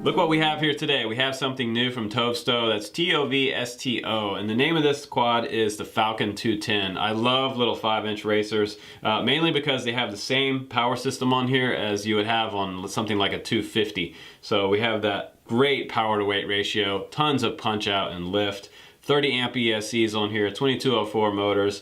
Look what we have here today. We have something new from Tovsto. That's Tovsto, and the name of this quad is the Falcon 210. I love little 5-inch racers, mainly because they have the same power system on here as you would have on something like a 250. So we have that great power to weight ratio, tons of punch out and lift. 30 amp ESCs on here, 2204 motors,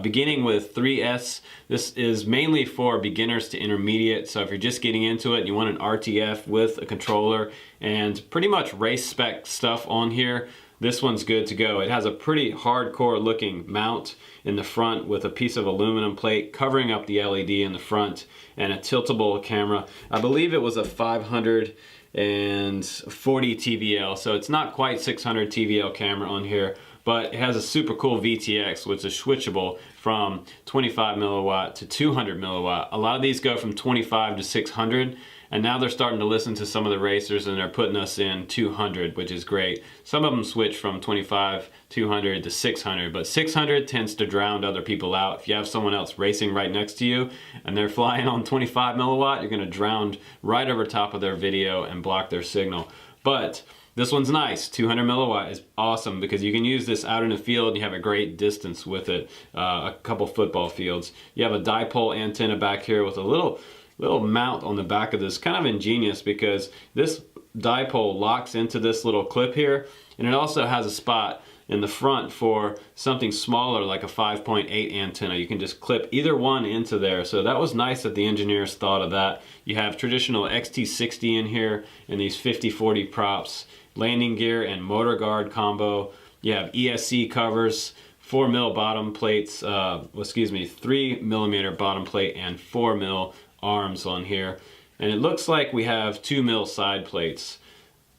beginning with 3S. This is mainly for beginners to intermediate, so if you're just getting into it and you want an RTF with a controller and pretty much race spec stuff on here, this one's good to go. It has a pretty hardcore looking mount in the front with a piece of aluminum plate covering up the LED in the front and a tiltable camera. I believe it was a 540 TVL, so it's not quite 600 TVL camera on here, but it has a super cool VTX, which is switchable from 25 milliwatt to 200 milliwatt. A lot of these go from 25 to 600, and now they're starting to listen to some of the racers and they're putting us in 200, which is great. Some of them switch from 25, 200 to 600, but 600 tends to drown other people out. If you have someone else racing right next to you and they're flying on 25 milliwatt, you're gonna drown right over top of their video and block their signal. But this one's nice. 200 milliwatt is awesome because you can use this out in the field and you have a great distance with it. A couple football fields. You have a dipole antenna back here with a little mount on the back of this. Kind of ingenious because this dipole locks into this little clip here, and it also has a spot in the front for something smaller like a 5.8 antenna. You can just clip either one into there. So that was nice that the engineers thought of that. You have traditional XT60 in here and these 50/40 props, landing gear and motor guard combo. You have ESC covers, 4 mil bottom plates, 3 millimeter bottom plate and 4 mil arms on here, and it looks like we have 2 mil side plates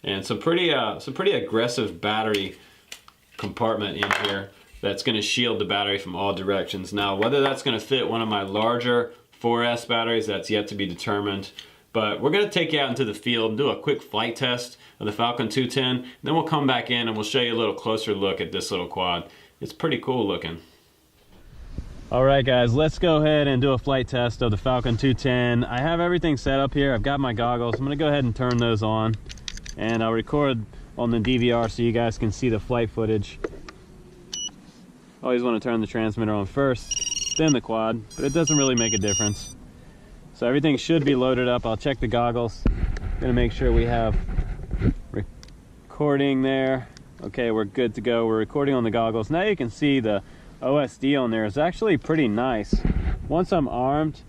and some pretty aggressive battery compartment in here that's going to shield the battery from all directions. Now, whether that's going to fit one of my larger 4S batteries, that's yet to be determined, but we're going to take you out into the field and do a quick flight test of the Falcon 210. Then we'll come back in and we'll show you a little closer look at this little quad. It's pretty cool looking. Alright guys, let's go ahead and do a flight test of the Falcon 210. I have everything set up here. I've got my goggles. I'm going to go ahead and turn those on, and I'll record on the DVR so you guys can see the flight footage. Always want to turn the transmitter on first, then the quad, but it doesn't really make a difference. So everything should be loaded up. I'll check the goggles. I'm going to make sure we have recording there. Okay, we're good to go. We're recording on the goggles. Now you can see the OSD on there is actually pretty nice. Once I'm armed,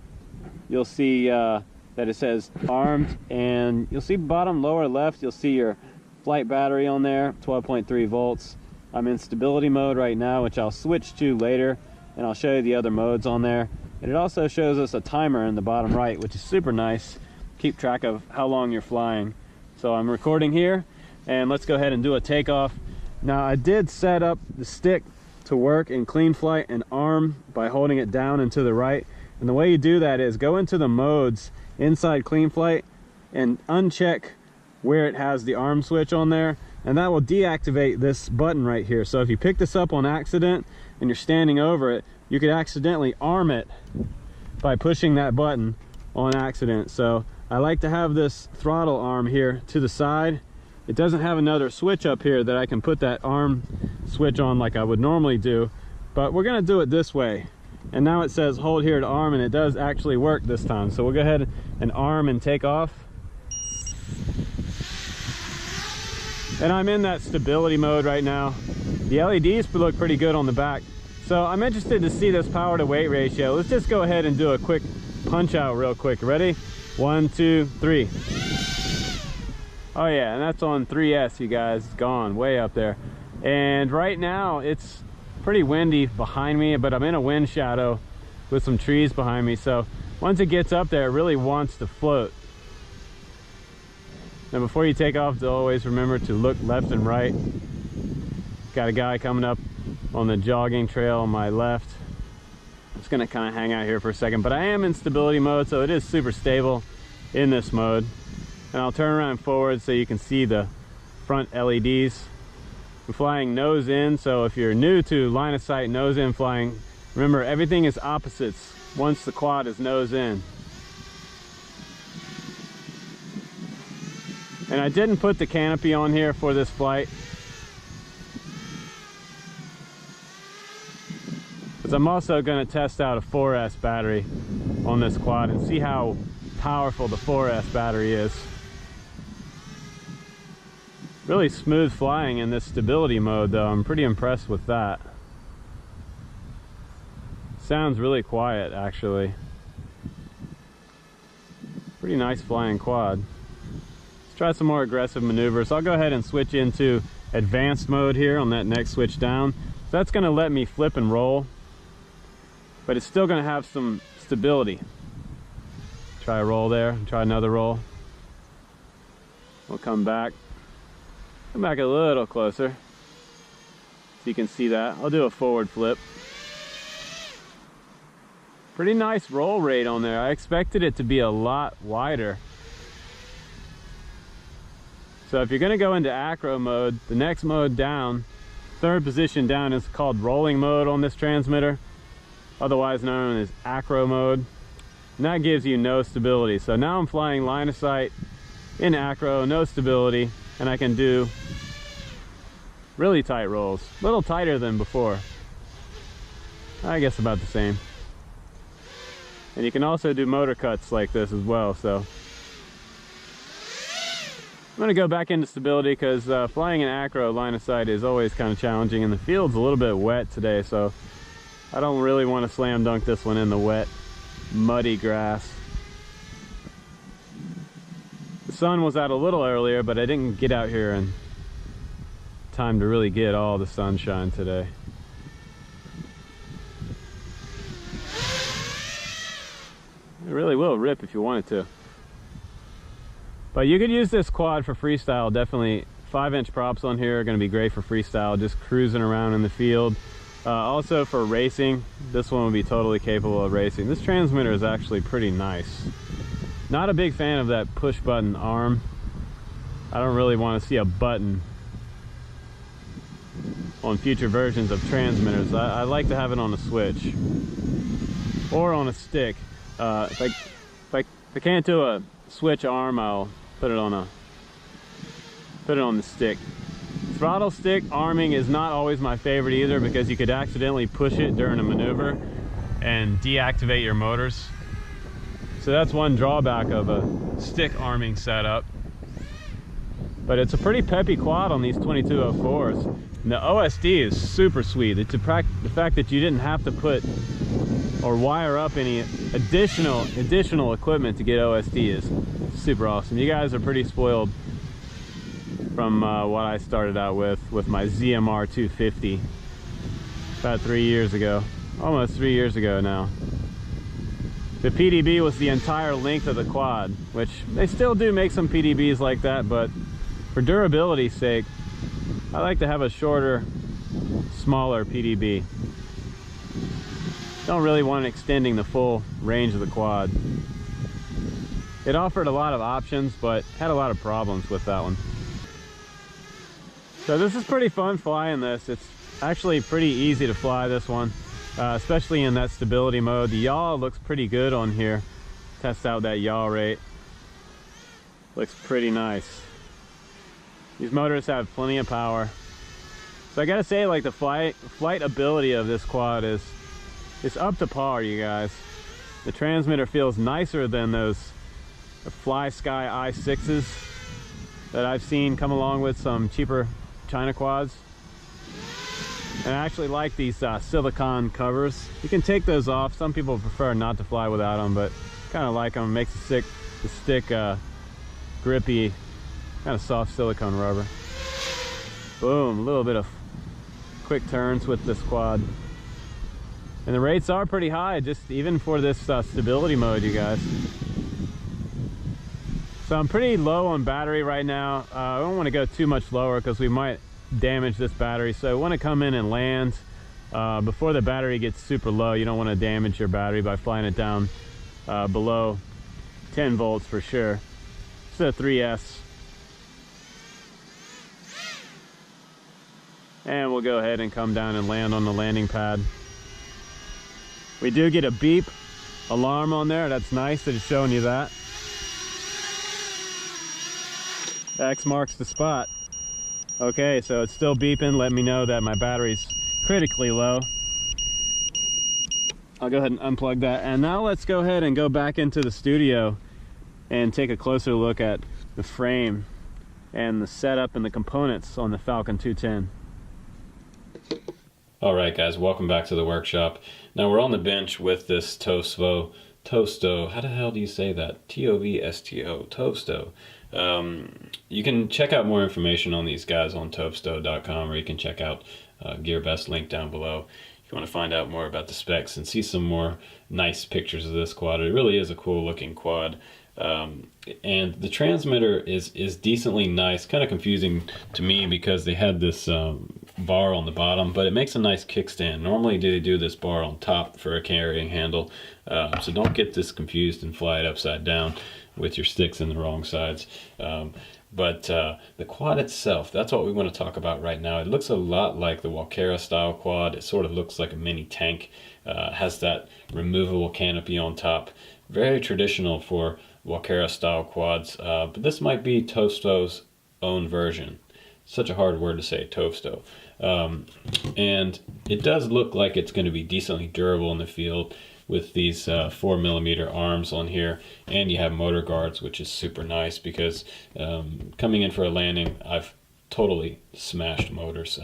you'll see that it says armed, and you'll see bottom lower left, you'll see your flight battery on there, 12.3 volts. I'm in stability mode right now, which I'll switch to later, and I'll show you the other modes on there. And it also shows us a timer in the bottom right, which is super nice. Keep track of how long you're flying. So I'm recording here, and let's go ahead and do a takeoff. Now, I did set up the stick to work in clean flight and arm by holding it down and to the right, and the way you do that is go into the modes inside clean flight and uncheck where it has the arm switch on there, and that will deactivate this button right here. So if you pick this up on accident and you're standing over it, you could accidentally arm it by pushing that button on accident. So I like to have this throttle arm here to the side. It doesn't have another switch up here that I can put that arm switch on like I would normally do, but we're gonna do it this way. And now it says hold here to arm, and it does actually work this time. So we'll go ahead and arm and take off. And I'm in that stability mode right now. The LEDs look pretty good on the back. So I'm interested to see this power to weight ratio. Let's just go ahead and do a quick punch out real quick. Ready? 1, 2, 3. Oh yeah, and that's on 3S, you guys. It's gone way up there. And right now it's pretty windy behind me, but I'm in a wind shadow with some trees behind me. So once it gets up there, it really wants to float. Now before you take off, always remember to look left and right. Got a guy coming up on the jogging trail on my left. I'm just gonna kind of hang out here for a second, but I am in stability mode, so it is super stable in this mode. And I'll turn around forward so you can see the front LEDs. I'm flying nose in, so if you're new to line of sight nose in flying, remember everything is opposites once the quad is nose in. And I didn't put the canopy on here for this flight, because I'm also going to test out a 4S battery on this quad and see how powerful the 4S battery is. Really smooth flying in this stability mode though. I'm pretty impressed with that. Sounds really quiet actually. Pretty nice flying quad. Let's try some more aggressive maneuvers. I'll go ahead and switch into advanced mode here on that next switch down. So that's going to let me flip and roll, but it's still going to have some stability. Try a roll there, try another roll. We'll come back a little closer so you can see that. I'll do a forward flip. Pretty nice roll rate on there. I expected it to be a lot wider. So if you're going to go into acro mode, the next mode down, third position down, is called rolling mode on this transmitter, otherwise known as acro mode. And that gives you no stability. So now I'm flying line of sight in acro, no stability, and I can do really tight rolls. A little tighter than before. I guess about the same. And you can also do motor cuts like this as well. So I'm going to go back into stability because flying in acro line of sight is always kind of challenging, and the field's a little bit wet today, so I don't really want to slam dunk this one in the wet, muddy grass. The sun was out a little earlier, but I didn't get out here in time to really get all the sunshine today. It really will rip if you wanted to. But you could use this quad for freestyle, definitely. 5-inch props on here are going to be great for freestyle, just cruising around in the field. Also for racing, this one would be totally capable of racing. This transmitter is actually pretty nice. Not a big fan of that push button arm. I don't really want to see a button on future versions of transmitters. I like to have it on a switch or on a stick. If I can't do a switch arm, I'll put it on the stick. Throttle stick arming is not always my favorite either, because you could accidentally push it during a maneuver and deactivate your motors. So that's one drawback of a stick arming setup. But it's a pretty peppy quad on these 2204s. And the OSD is super sweet. It's the fact that you didn't have to put or wire up any additional equipment to get OSD is super awesome. You guys are pretty spoiled from what I started out with my ZMR 250 about 3 years ago, almost 3 years ago now. The PDB was the entire length of the quad, which they still do make some PDBs like that, but for durability's sake, I like to have a shorter, smaller PDB. Don't really want it extending the full range of the quad. It offered a lot of options, but had a lot of problems with that one. So this is pretty fun flying this. It's actually pretty easy to fly this one, especially in that stability mode. The yaw looks pretty good on here. Test out that yaw rate. Looks pretty nice. These motors have plenty of power. So I gotta say, like, the flight ability of this quad is up to par, you guys. The transmitter feels nicer than those Fly Sky i6s that I've seen come along with some cheaper China quads. And I actually like these silicone covers. You can take those off. Some people prefer not to fly without them, but kind of like them. It makes the stick grippy, kind of soft silicone rubber. Boom, a little bit of quick turns with this quad. And the rates are pretty high, just even for this stability mode, you guys. So I'm pretty low on battery right now. I don't want to go too much lower because we might damage this battery. So I want to come in and land before the battery gets super low. You don't want to damage your battery by flying it down below 10 volts for sure. It's a 3S. And we'll go ahead and come down and land on the landing pad. We do get a beep alarm on there. That's nice that it's showing you that. X marks the spot. Okay, so it's still beeping, let me know that my battery's critically low. I'll go ahead and unplug that, and now let's go ahead and go back into the studio and take a closer look at the frame and the setup and the components on the Falcon 210. Alright guys, welcome back to the workshop. Now we're on the bench with this Tovsto, how the hell do you say that? T-O-V-S-T-O, Tovsto. You can check out more information on these guys on tovsto.com, or you can check out GearBest link down below if you want to find out more about the specs and see some more nice pictures of this quad. It really is a cool looking quad. And the transmitter is decently nice, kind of confusing to me because they had this bar on the bottom, but it makes a nice kickstand. Normally they do this bar on top for a carrying handle, so don't get this confused and fly it upside down with your sticks in the wrong sides. But the quad itself, that's what we want to talk about right now. It looks a lot like the Walkera style quad. It sort of looks like a mini tank, has that removable canopy on top. Very traditional for Walkera style quads, but this might be Tovsto's own version. Such a hard word to say, Tovsto. And it does look like it's going to be decently durable in the field with these 4mm arms on here, and you have motor guards, which is super nice because coming in for a landing, I've totally smashed motors.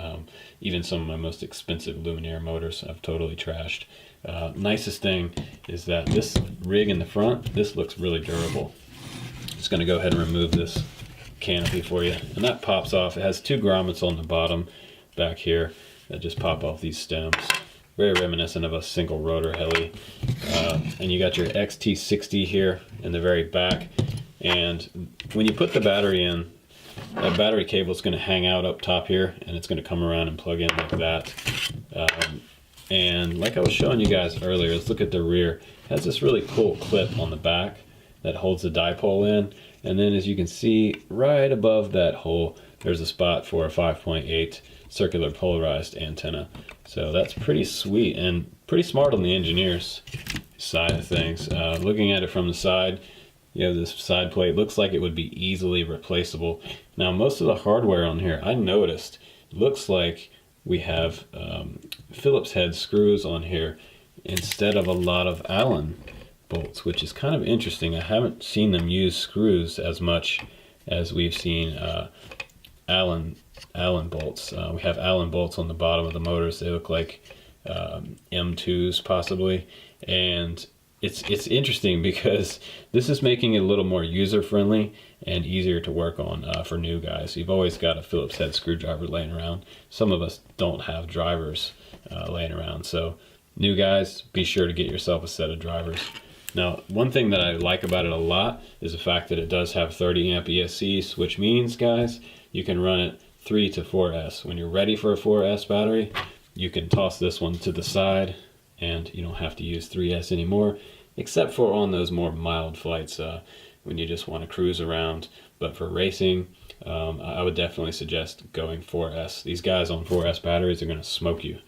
Even some of my most expensive Luminaire motors I've totally trashed. Nicest thing is that this rig in the front, this looks really durable. Just going to go ahead and remove this canopy for you, and that pops off. It has two grommets on the bottom back here that just pop off these stems. Very reminiscent of a single rotor heli. And you got your XT60 here in the very back, and when you put the battery in, that battery cable is going to hang out up top here, and it's going to come around and plug in like that. And like I was showing you guys earlier, let's look at the rear. It has this really cool clip on the back that holds the dipole in, and then as you can see right above that hole, there's a spot for a 5.8 circular polarized antenna. So that's pretty sweet and pretty smart on the engineer's side of things. Looking at it from the side, you have this side plate, looks like it would be easily replaceable. Now most of the hardware on here, I noticed, looks like we have Phillips head screws on here instead of a lot of Allen bolts, which is kind of interesting. I haven't seen them use screws as much as we've seen Allen bolts. We have Allen bolts on the bottom of the motors. They look like M2s possibly, and it's interesting because this is making it a little more user friendly and easier to work on for new guys. You've always got a Phillips head screwdriver laying around. Some of us don't have drivers laying around, so new guys, be sure to get yourself a set of drivers. Now, one thing that I like about it a lot is the fact that it does have 30 amp ESCs, which means, guys, you can run it 3 to 4S. When you're ready for a 4S battery, you can toss this one to the side and you don't have to use 3S anymore, except for on those more mild flights when you just want to cruise around. But for racing, I would definitely suggest going 4S. These guys on 4S batteries are going to smoke you.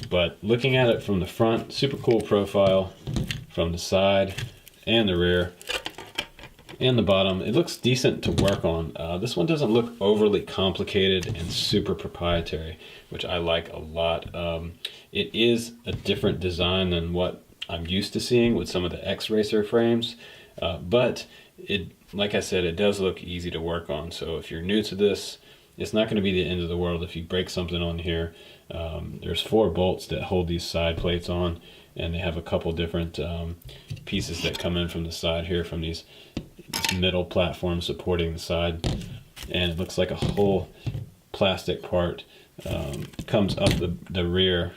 But looking at it from the front, super cool profile. From the side and the rear and the bottom, it looks decent to work on. This one doesn't look overly complicated and super proprietary, which I like a lot. It is a different design than what I'm used to seeing with some of the X-Racer frames, but it, like I said, it does look easy to work on. So if you're new to this, it's not going to be the end of the world if you break something on here. There's 4 bolts that hold these side plates on, and they have a couple different pieces that come in from the side here, from this middle platform supporting the side, and it looks like a whole plastic part comes up the rear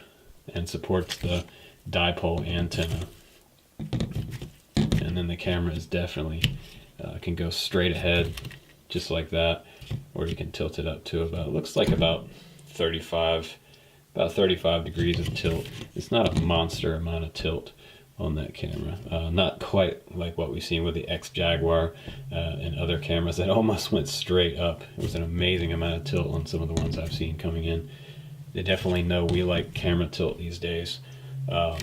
and supports the dipole antenna. And then the camera is definitely can go straight ahead just like that, or you can tilt it up to about, it looks like about 35 degrees of tilt. It's not a monster amount of tilt on that camera. Not quite like what we've seen with the X-Jaguar and other cameras that almost went straight up. It was an amazing amount of tilt on some of the ones I've seen coming in. They definitely know we like camera tilt these days. But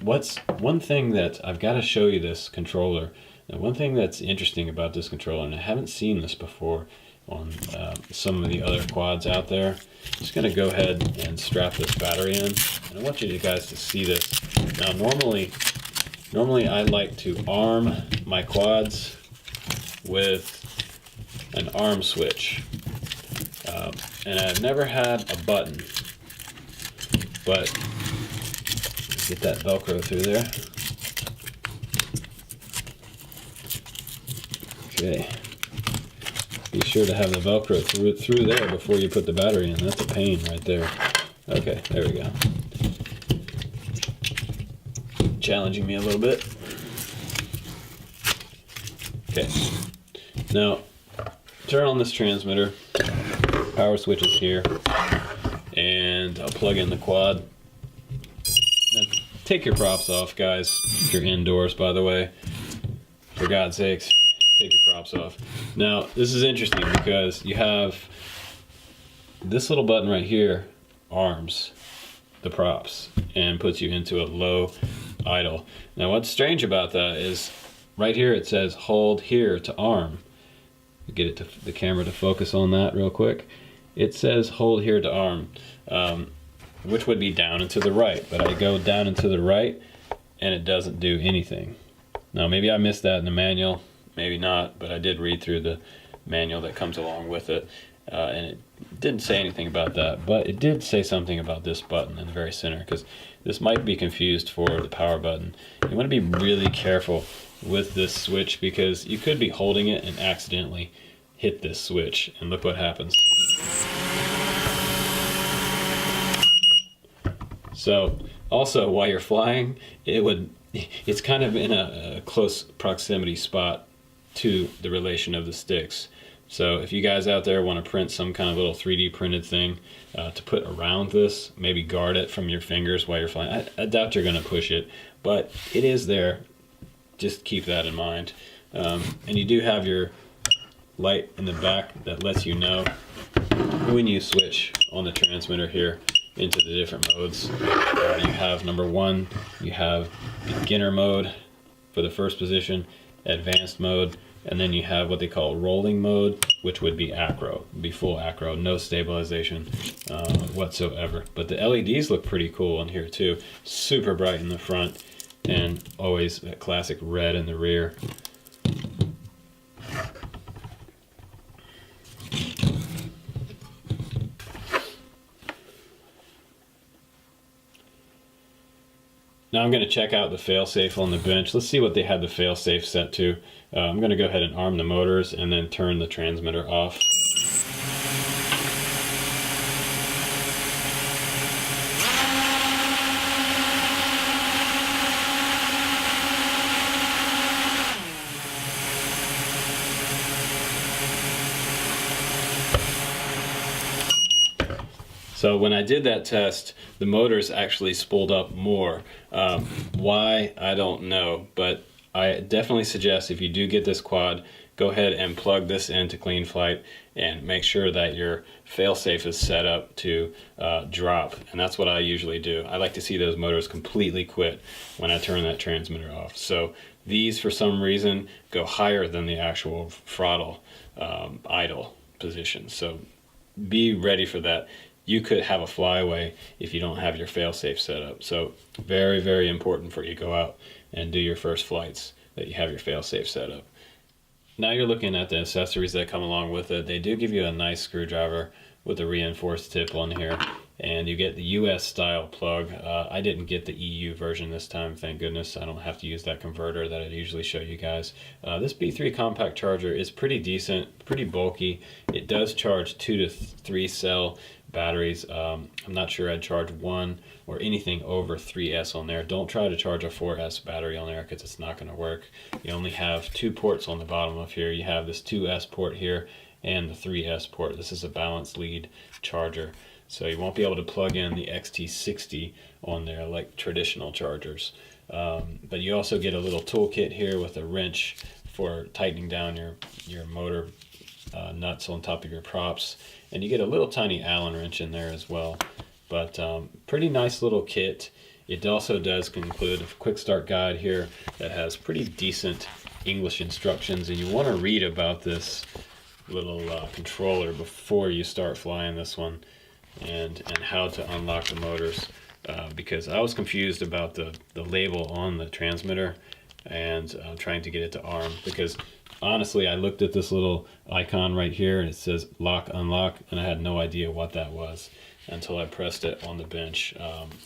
what's one thing that I've got to show you this controller. Now, one thing that's interesting about this controller, and I haven't seen this before on some of the other quads out there, I'm just going to go ahead and strap this battery in, and I want you guys to see this. Now, normally I like to arm my quads with an arm switch, and I've never had a button, but get that Velcro through there. Okay, be sure to have the Velcro through there before you put the battery in. That's a pain right there. Okay, there we go. Challenging me a little bit. Okay, now turn on this transmitter. Power switch is here, and I'll plug in the quad. Now, take your props off, guys. If you're indoors, by the way, for God's sakes, take your props off. Now, this is interesting because you have this little button right here arms the props and puts you into a low idle. Now, what's strange about that is right here it says hold here to arm. Get it to the camera to focus on that real quick. It says hold here to arm, which would be down and to the right, but I go down and to the right and it doesn't do anything. Now, maybe I missed that in the manual, maybe not, but I did read through the manual that comes along with it, and it didn't say anything about that, but it did say something about this button in the very center, because this might be confused for the power button. You want to be really careful with this switch because you could be holding it and accidentally hit this switch, and look what happens. So also, while you're flying, it's kind of in a close proximity spot to the relation of the sticks. So if you guys out there want to print some kind of little 3D printed thing to put around this, maybe guard it from your fingers while you're flying. I doubt you're going to push it, but it is there. Just keep that in mind. And you do have your light in the back that lets you know when you switch on the transmitter here into the different modes. You have number one, you have beginner mode for the first position, advanced mode, and then you have what they call rolling mode, which would be acro, be full acro, no stabilization whatsoever. But the LEDs look pretty cool on here too. Super bright in the front, and always that classic red in the rear. Now I'm going to check out the failsafe on the bench. Let's see what they had the failsafe set to. I'm going to go ahead and arm the motors and then turn the transmitter off. So when I did that test, the motors actually spooled up more. Why, I don't know, but I definitely suggest if you do get this quad, go ahead and plug this into Clean Flight and make sure that your failsafe is set up to drop, and that's what I usually do. I like to see those motors completely quit when I turn that transmitter off. So these, for some reason, go higher than the actual throttle idle position. So be ready for that. You could have a flyaway if you don't have your failsafe set up. So very, very important for you to go out and do your first flights that you have your failsafe set up. Now you're looking at the accessories that come along with it. They do give you a nice screwdriver with a reinforced tip on here, and you get the US style plug. I didn't get the EU version this time, thank goodness. I don't have to use that converter that I usually show you guys. This B3 compact charger is pretty decent, pretty bulky. It does charge 2 to 3 cell batteries. I'm not sure I'd charge one or anything over 3S on there. Don't try to charge a 4S battery on there because it's not going to work. You only have 2 ports on the bottom of here. You have this 2S port here and the 3S port. This is a balanced lead charger, so you won't be able to plug in the XT60 on there like traditional chargers. But you also get a little toolkit here with a wrench for tightening down your motor nuts on top of your props, and you get a little tiny Allen wrench in there as well. But pretty nice little kit. It also does include a quick start guide here that has pretty decent English instructions, and you want to read about this little controller before you start flying this one, and how to unlock the motors, because I was confused about the label on the transmitter, and trying to get it to arm, because honestly I looked at this little icon right here and it says lock unlock, and I had no idea what that was until I pressed it on the bench.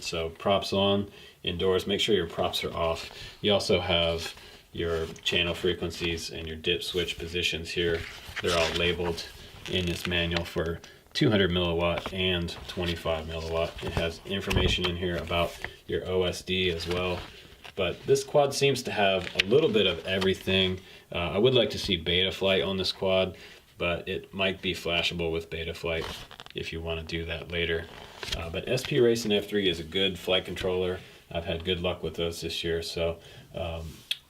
So props on, indoors, make sure your props are off. You also have your channel frequencies and your dip switch positions here. They're all labeled in this manual for 200 milliwatt and 25 milliwatt. It has information in here about your OSD as well. But this quad seems to have a little bit of everything. I would like to see beta flight on this quad, but it might be flashable with beta flight if you want to do that later. But SP Racing F3 is a good flight controller. I've had good luck with those this year. So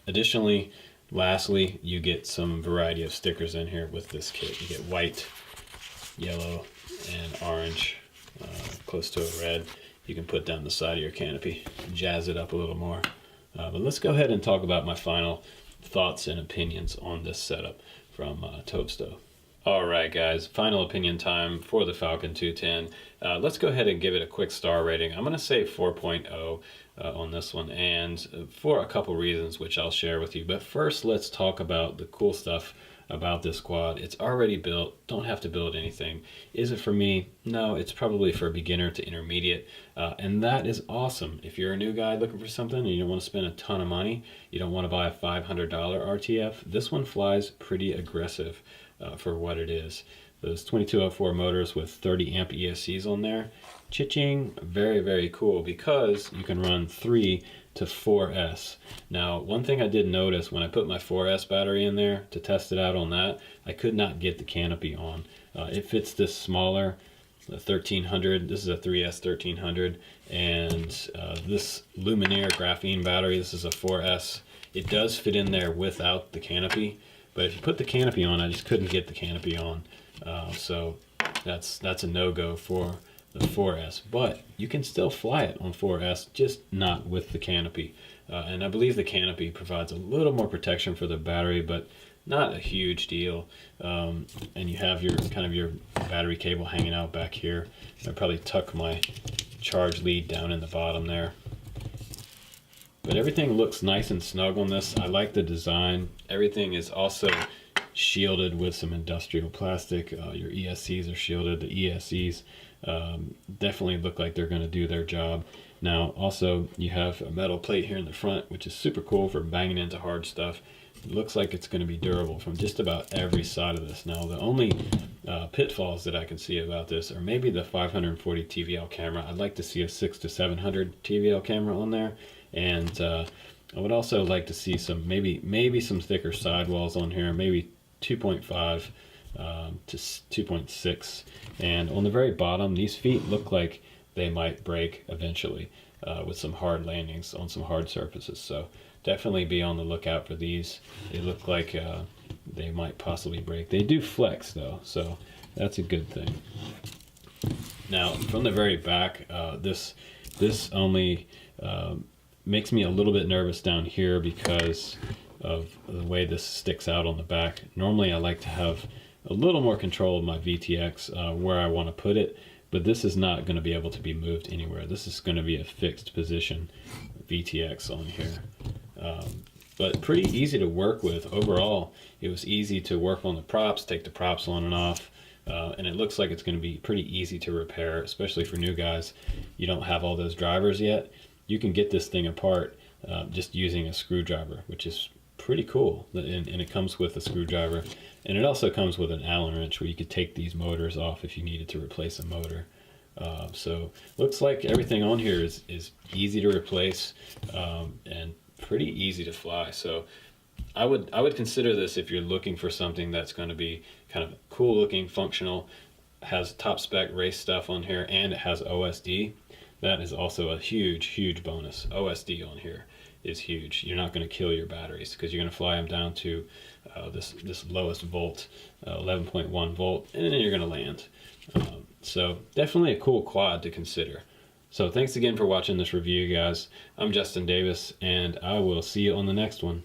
additionally, lastly, you get some variety of stickers in here with this kit. You get white, yellow, and orange, close to a red. You can put down the side of your canopy, jazz it up a little more. But let's go ahead and talk about my final thoughts and opinions on this setup from Tovsto. Alright guys, final opinion time for the Falcon 210. Let's go ahead and give it a quick star rating. I'm going to say 4.0 on this one, and for a couple reasons which I'll share with you. But first, let's talk about the cool stuff about this quad. It's already built, don't have to build anything. Is it for me? No, it's probably for beginner to intermediate, and that is awesome. If you're a new guy looking for something and you don't want to spend a ton of money, you don't want to buy a $500 RTF, this one flies pretty aggressive for what it is. Those 2204 motors with 30 amp ESCs on there, cha-ching, very, very cool, because you can run 3 to 4S. Now, one thing I did notice when I put my 4S battery in there to test it out on that, I could not get the canopy on. It fits this smaller, the 1300, this is a 3S 1300, and this Luminaire graphene battery, this is a 4S. It does fit in there without the canopy, but if you put the canopy on, I just couldn't get the canopy on. So that's a no-go for the 4S, but you can still fly it on 4S, just not with the canopy. And I believe the canopy provides a little more protection for the battery, but not a huge deal. And you have your your battery cable hanging out back here. I'll probably tuck my charge lead down in the bottom there. But everything looks nice and snug on this. I like the design. Everything is also shielded with some industrial plastic. Your ESCs are shielded. The ESCs definitely look like they're going to do their job. Now also you have a metal plate here in the front, which is super cool for banging into hard stuff. It looks like it's going to be durable from just about every side of this. Now the only pitfalls that I can see about this are maybe the 540 TVL camera. I'd like to see a 600 to 700 TVL camera on there, and I would also like to see some maybe some thicker sidewalls on here, maybe 2.5 to 2.6. And on the very bottom, these feet look like they might break eventually with some hard landings on some hard surfaces. So definitely be on the lookout for these. They look like they might possibly break. They do flex though, so that's a good thing. Now from the very back, this only makes me a little bit nervous down here because of the way this sticks out on the back. Normally I like to have a little more control of my VTX where I want to put it, but this is not going to be able to be moved anywhere. This is going to be a fixed position VTX on here. But pretty easy to work with. Overall, it was easy to work on the props, take the props on and off, and it looks like it's going to be pretty easy to repair, especially for new guys. You don't have all those drivers yet. You can get this thing apart just using a screwdriver, which is pretty cool. And it comes with a screwdriver, and it also comes with an Allen wrench where you could take these motors off if you needed to replace a motor. So looks like everything on here is easy to replace and pretty easy to fly. So I would consider this if you're looking for something that's going to be kind of cool looking, functional, has top spec race stuff on here, and it has OSD. That is also a huge bonus. OSD on here is huge. You're not going to kill your batteries because you're going to fly them down to this lowest volt, 11.1 volt, and then you're going to land. So definitely a cool quad to consider. So thanks again for watching this review, guys. I'm Justin Davis, and I will see you on the next one.